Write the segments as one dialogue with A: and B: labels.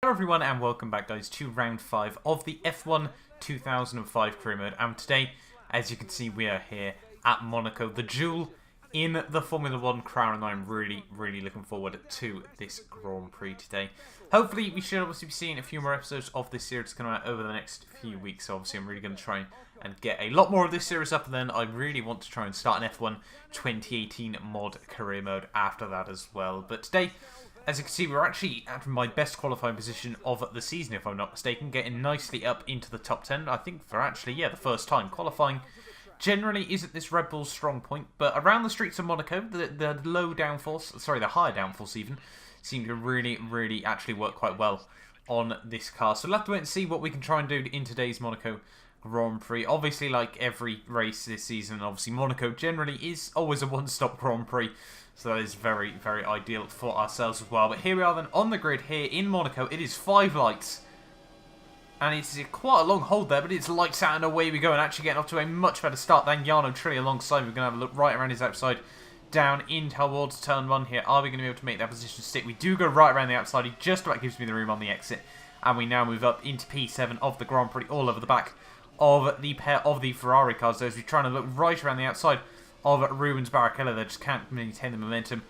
A: Hello everyone and welcome back guys to round 5 of the F1 2005 Career Mode, and today, as you can see, we are here at Monaco, the jewel in the Formula 1 crown, and I'm really looking forward to this Grand Prix today. Hopefully we should obviously be seeing a few more episodes of this series coming out over the next few weeks, so obviously I'm really going to try and get a lot more of this series up, and then I really want to try and start an F1 2018 mod Career Mode after that as well. But today, as you can see, we're actually at my best qualifying position of the season, if I'm not mistaken, getting nicely up into the top 10. I think for actually, yeah, the first time. Qualifying generally isn't this Red Bull's strong point, but around the streets of Monaco, the low downforce, sorry, the higher downforce even, seem to really actually work quite well on this car. So we'll have to wait and see what we can try and do in today's Monaco Grand Prix. Obviously, like every race this season, obviously Monaco generally is always a one-stop Grand Prix. So that is very ideal for ourselves as well. But here we are then on the grid here in Monaco. It is 5 lights. And it's quite a long hold there, but it's lights out and away we go. And actually getting off to a much better start than Jarno Trulli alongside. We're going to have a look right around his outside, down in towards turn 1 here. Are we going to be able to make that position stick? We do go right around the outside. He just about gives me the room on the exit. And we now move up into P7 of the Grand Prix, all over the back of the pair of the Ferrari cars. So as we're trying to look right around the outside of Rubens Barrichello, that just can't maintain the momentum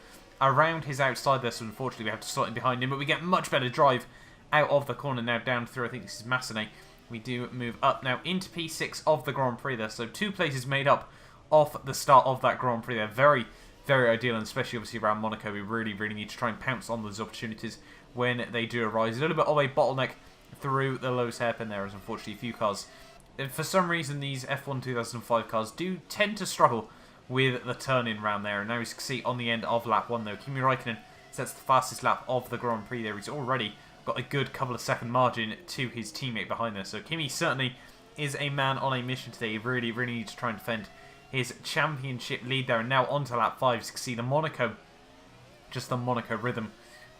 A: around his outside there, so unfortunately we have to slot in behind him, but we get much better drive out of the corner now down through, I think this is Massenet. We do move up now into P6 of the Grand Prix there, so 2 places made up off the start of that Grand Prix there. Very ideal, and especially obviously around Monaco, we really need to try and pounce on those opportunities when they do arise. A little bit of a bottleneck through the lowest hairpin there, as unfortunately a few cars, for some reason these F1 2005 cars do tend to struggle with the turn-in round there. And now as you can see on the end of lap 1 though, Kimi Räikkönen sets the fastest lap of the Grand Prix there. He's already got a good couple of second margin to his teammate behind there. So Kimi certainly is a man on a mission today. He really needs to try and defend his championship lead there. And now on to lap 5, as you can see the Monaco rhythm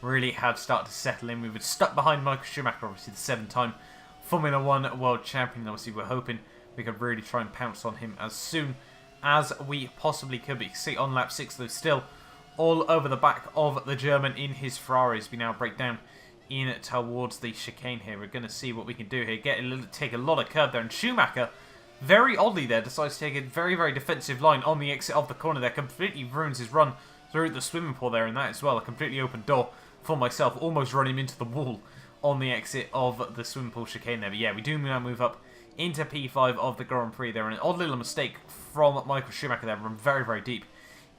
A: really had started to settle in. We were stuck behind Michael Schumacher, obviously the 7-time Formula 1 world champion. Obviously we're hoping we could really try and pounce on him as soon as we possibly could. But you can see on lap 6 though, still all over the back of the German in his Ferraris. We now break down in towards the chicane here. We're going to see what we can do here. Take a lot of curve there, and Schumacher, very oddly there, decides to take a very defensive line on the exit of the corner there. Completely ruins his run through the swimming pool there, and that as well, a completely open door for myself. Almost run him into the wall on the exit of the swimming pool chicane there. But yeah, we do now move up into P5 of the Grand Prix there, and an odd little mistake from Michael Schumacher there, run very deep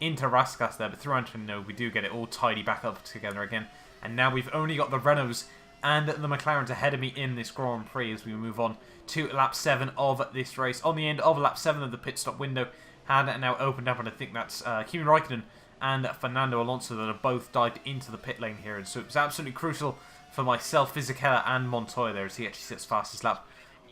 A: into Raskas there, but through Antonio we do get it all tidy back up together again. And now we've only got the Renaults and the McLarens ahead of me in this Grand Prix as we move on to lap 7 of this race. On the end of lap 7 of the pit stop window had now opened up, and I think that's Kimi Räikkönen and Fernando Alonso that have both dived into the pit lane here, and so it was absolutely crucial for myself, Fisichella and Montoya there, as he actually sits fastest lap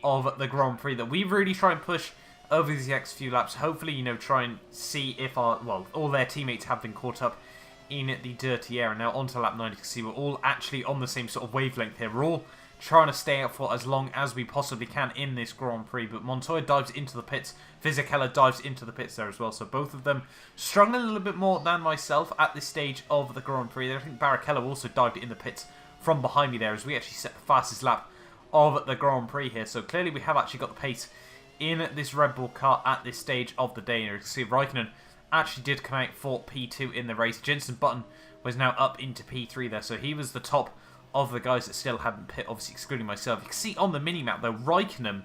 A: of the Grand Prix, that we really try and push over these next few laps. Hopefully, you know, try and see if all their teammates have been caught up in the dirty air. And now onto lap 9, you can see we're all actually on the same sort of wavelength here. We're all trying to stay out for as long as we possibly can in this Grand Prix, but Montoya dives into the pits, Fisichella dives into the pits there as well, so both of them struggling a little bit more than myself at this stage of the Grand Prix. I think Barrichello also dived in the pits from behind me there, as we actually set the fastest lap of the Grand Prix here. So clearly we have actually got the pace in this Red Bull car at this stage of the day. And you can see Räikkönen actually did come out for P2 in the race. Jenson Button was now up into P3 there, so he was the top of the guys that still hadn't pit, obviously excluding myself. You can see on the mini-map though, Räikkönen,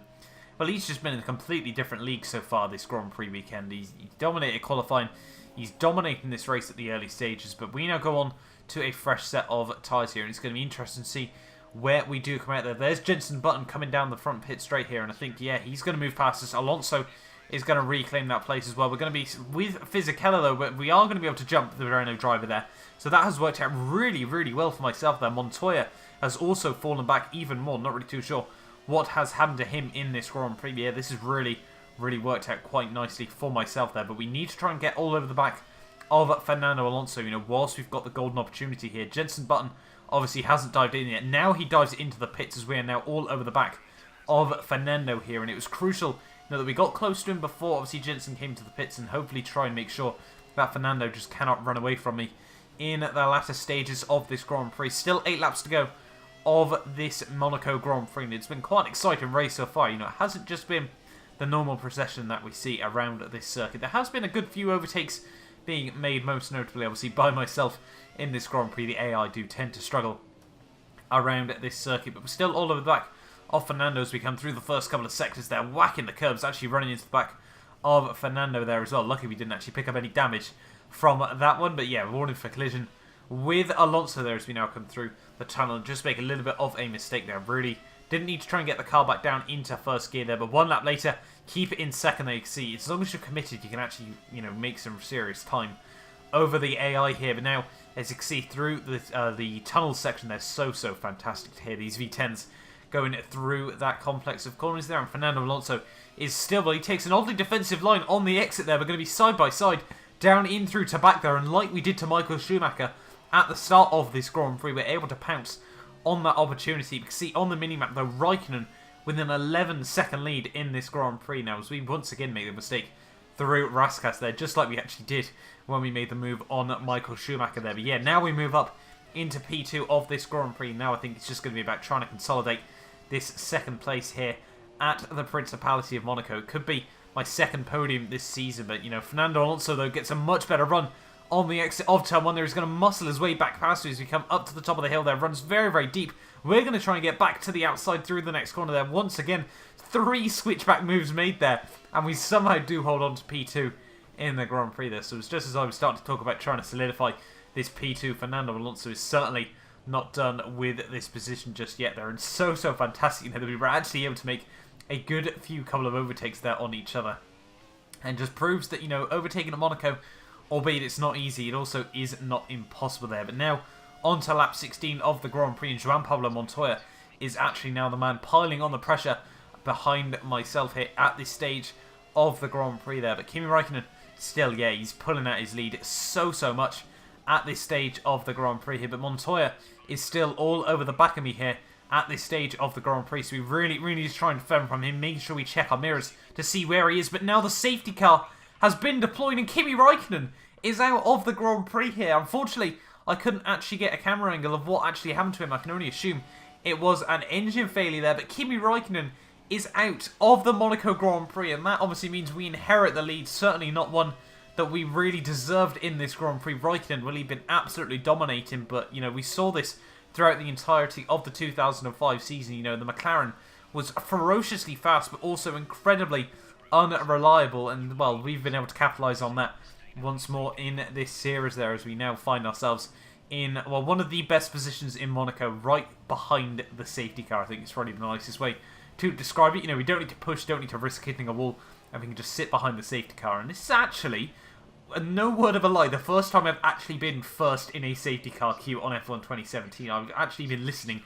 A: well, he's just been in a completely different league so far this Grand Prix weekend. He's dominated qualifying, he's dominating this race at the early stages, but we now go on to a fresh set of tyres here, and it's going to be interesting to see where we do come out there. There's Jenson Button coming down the front pit straight here, and I think, yeah, he's going to move past us. Alonso is going to reclaim that place as well. We're going to be with Fisichella though, but we are going to be able to jump the Renault driver there. So that has worked out really well for myself there. Montoya has also fallen back even more. Not really too sure what has happened to him in this Grand Prix. Yeah, this has really worked out quite nicely for myself there, but we need to try and get all over the back of Fernando Alonso, you know, whilst we've got the golden opportunity here. Jenson Button obviously hasn't dived in yet. Now he dives into the pits as we are now all over the back of Fernando here, and it was crucial, you know, that we got close to him before obviously Jenson came to the pits, and hopefully try and make sure that Fernando just cannot run away from me in the latter stages of this Grand Prix. Still 8 laps to go of this Monaco Grand Prix. And it's been quite an exciting race so far. You know, it hasn't just been the normal procession that we see around this circuit. There has been a good few overtakes being made, most notably, obviously, by myself in this Grand Prix. The AI do tend to struggle around this circuit, but we're still all over the back of Fernando as we come through the first couple of sectors there, whacking the curbs, actually running into the back of Fernando there as well. Luckily we didn't actually pick up any damage from that one, but yeah, warning for collision with Alonso there as we now come through the tunnel and just make a little bit of a mistake there. Really didn't need to try and get the car back down into first gear there, but one lap later, keep it in second there. You can see, as long as you're committed, you can actually, you know, make some serious time over the AI here. But now, as you can see through the tunnel section, they're so fantastic to hear these V10s going through that complex of corners there. And Fernando Alonso is still, well, he takes an oddly defensive line on the exit there. We're going to be side by side down in through to back there. And like we did to Michael Schumacher at the start of this Grand Prix, we're able to pounce on that opportunity. You can see on the minimap though, Raikkonen with an 11-second lead in this Grand Prix now, as we once again make the mistake through Raskas there, just like we actually did when we made the move on Michael Schumacher there. But yeah, now we move up into P2 of this Grand Prix. Now I think it's just going to be about trying to consolidate this second place here at the Principality of Monaco. It could be my second podium this season, but you know, Fernando Alonso though gets a much better run on the exit of turn 1 there. He's going to muscle his way back past you as we come up to the top of the hill there. Runs very deep. We're going to try and get back to the outside through the next corner there. Once again, 3 switchback moves made there, and we somehow do hold on to P2 in the Grand Prix there. So it's just as I was starting to talk about trying to solidify this P2, Fernando Alonso is certainly not done with this position just yet there. And so fantastic, you know, that we were actually able to make a good few couple of overtakes there on each other. And just proves that, you know, overtaking at Monaco, albeit it's not easy, it also is not impossible there. But now, on to lap 16 of the Grand Prix, and João Pablo Montoya is actually now the man piling on the pressure behind myself here at this stage of the Grand Prix there. But Kimi Raikkonen, still, yeah, he's pulling out his lead so much at this stage of the Grand Prix here. But Montoya is still all over the back of me here at this stage of the Grand Prix. So we really need to try and defend from him, making sure we check our mirrors to see where he is. But now the safety car has been deployed, and Kimi Raikkonen is out of the Grand Prix here. Unfortunately, I couldn't actually get a camera angle of what actually happened to him. I can only assume it was an engine failure there, but Kimi Raikkonen is out of the Monaco Grand Prix, and that obviously means we inherit the lead. Certainly not one that we really deserved in this Grand Prix. Raikkonen really been absolutely dominating, but you know, we saw this throughout the entirety of the 2005 season. You know, the McLaren was ferociously fast, but also incredibly unreliable, and well, we've been able to capitalise on that once more in this series there, as we now find ourselves in, well, one of the best positions in Monaco, right behind the safety car. I think it's probably the nicest way to describe it. You know, we don't need to push, don't need to risk hitting a wall, and we can just sit behind the safety car. And this is actually, no word of a lie, the first time I've actually been first in a safety car queue on F1 2017. I've actually been listening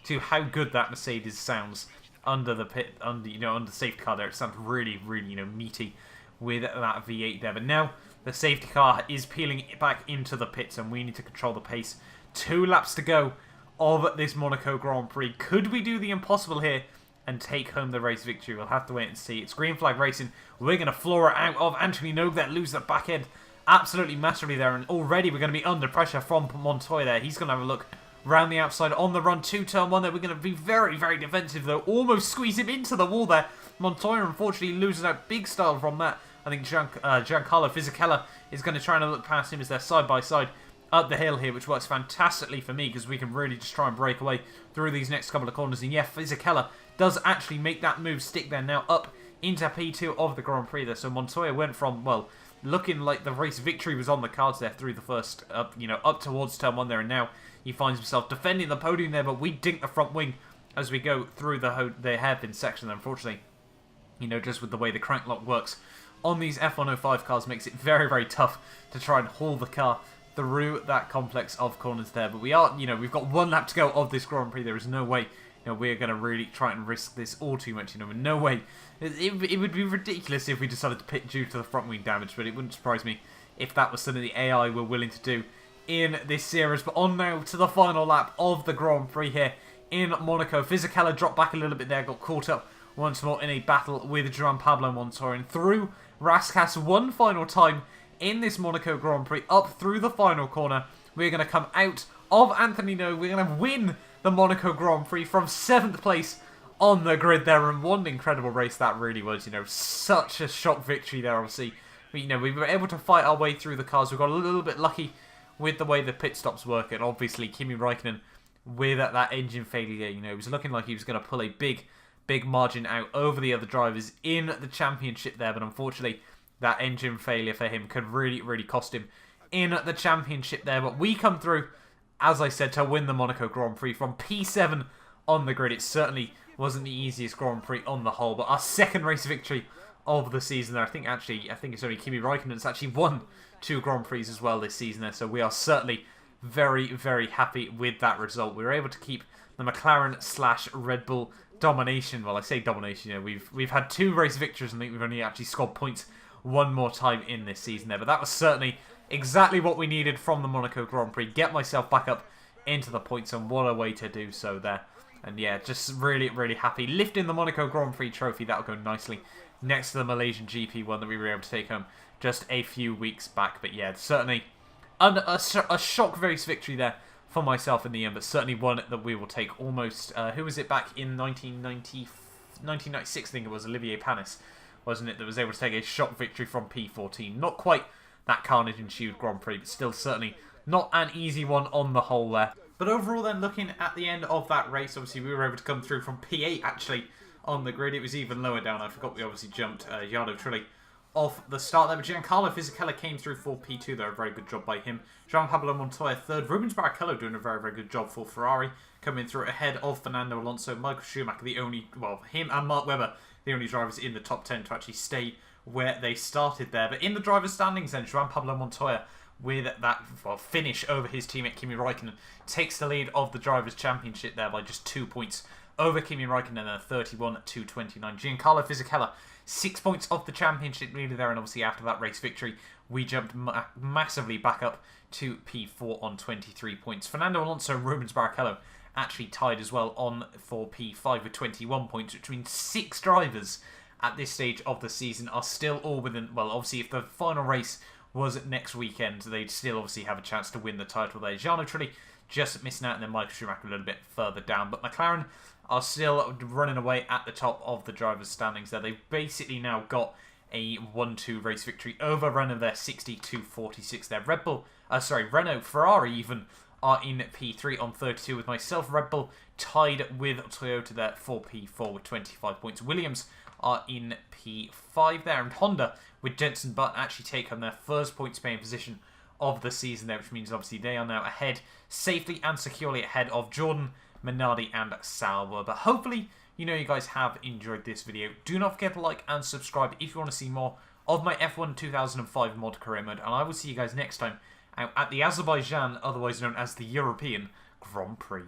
A: to how good that Mercedes sounds under the pit, under the safety car there. It sounds really, you know, meaty with that V8 there. But now the safety car is peeling back into the pits, and we need to control the pace. 2 laps to go of this Monaco Grand Prix. Could we do the impossible here and take home the race victory? We'll have to wait and see. It's green flag racing. We're going to floor it out of Anthony Nogue there, lose the back end absolutely massively there, and already we're going to be under pressure from Montoya there. He's going to have a look round the outside on the run to turn 1 there. We're going to be very defensive though, almost squeeze him into the wall there. Montoya unfortunately loses out big style from that. I think Giancarlo Fisichella is going to try and look past him as they're side by side up the hill here, which works fantastically for me because we can really just try and break away through these next couple of corners. And yeah, Fisichella does actually make that move stick there, now up into P2 of the Grand Prix there. So Montoya went from, well, looking like the race victory was on the cards there through the first, up towards turn 1 there, and now he finds himself defending the podium there, but we dink the front wing as we go through the hairpin section. Unfortunately, you know, just with the way the crank lock works on these F105 cars makes it very tough to try and haul the car through that complex of corners there. But we are, you know, we've got 1 lap to go of this Grand Prix. There is no way, you know, we're going to really try and risk this all too much. You know, no way. It would be ridiculous if we decided to pit due to the front wing damage, but it wouldn't surprise me if that was something the AI were willing to do in this series. But on now to the final lap of the Grand Prix here in Monaco. Fisichella dropped back a little bit there, got caught up once more in a battle with João Pablo Montoya, and through Raskas one final time in this Monaco Grand Prix, up through the final corner. We're going to come out of Anthony Nogue. We're going to win the Monaco Grand Prix from 7th place on the grid there, and what an incredible race that really was. You know, such a shock victory there, obviously. But, you know, we were able to fight our way through the cars. We got a little bit lucky with the way the pit stops work, and obviously Kimi Räikkönen with that engine failure. You know, it was looking like he was going to pull a big margin out over the other drivers in the championship there, but unfortunately that engine failure for him could really cost him in the championship there. But we come through, as I said, to win the Monaco Grand Prix from P7 on the grid. It certainly wasn't the easiest Grand Prix on the whole, but our second race victory of the season there. I think it's only Kimi Räikkönen that's actually won 2 Grand Prix as well this season there, so we are certainly very happy with that result. We were able to keep the McLaren/Red Bull domination. Well, I say domination, you know, we've had 2 race victories, and I think we've only actually scored points one more time in this season there, but that was certainly exactly what we needed from the Monaco Grand Prix. Get myself back up into the points, and what a way to do so there. And yeah, just really happy. Lifting the Monaco Grand Prix trophy, that'll go nicely next to the Malaysian GP1 that we were able to take home just a few weeks back. But yeah, certainly a shock race victory there for myself in the end, but certainly one that we will take almost... who was it back in 1996, I think it was, Olivier Panis, wasn't it, that was able to take a shock victory from P14. Not quite that carnage-ensued Grand Prix, but still certainly not an easy one on the whole there. But overall then, looking at the end of that race, obviously we were able to come through from P8 actually on the grid. It was even lower down. I forgot we obviously jumped Jarno Trulli off the start there, but Giancarlo Fisichella came through for P2 there. A very good job by him. João Pablo Montoya third. Rubens Barrichello doing a very good job for Ferrari, coming through ahead of Fernando Alonso. Michael Schumacher, the only, well, him and Mark Webber, the only drivers in the top 10 to actually stay where they started there. But in the drivers' standings then, João Pablo Montoya, with that finish over his teammate Kimi Räikkönen, takes the lead of the Drivers' Championship there by just 2 points over Kimi Räikkönen, and 31-29. Giancarlo Fisichella, 6 points off the championship leader there, and obviously after that race victory, we jumped massively back up to P4 on 23 points. Fernando Alonso and Rubens Barrichello actually tied as well on for P5 with 21 points, which means 6 drivers at this stage of the season are still all within, well, obviously if the final race was next weekend, they'd still obviously have a chance to win the title there. Jarno Trulli just missing out, and then Michael Schumacher a little bit further down. But McLaren are still running away at the top of the drivers' standings there. They've basically now got a 1-2 race victory over Renault there, 62-46 there. Renault, Ferrari even are in P3 on 32 with myself. Red Bull tied with Toyota there for P4 with 25 points. Williams are in P5 there, and Honda with Jenson Button actually take home their first points paying position of the season there, which means obviously they are now ahead, safely and securely ahead of Jordan, Minardi and Sauber. But hopefully, you guys have enjoyed this video. Do not forget to like and subscribe if you want to see more of my F1 2005 mod career mode, and I will see you guys next time out at the Azerbaijan, otherwise known as the European Grand Prix.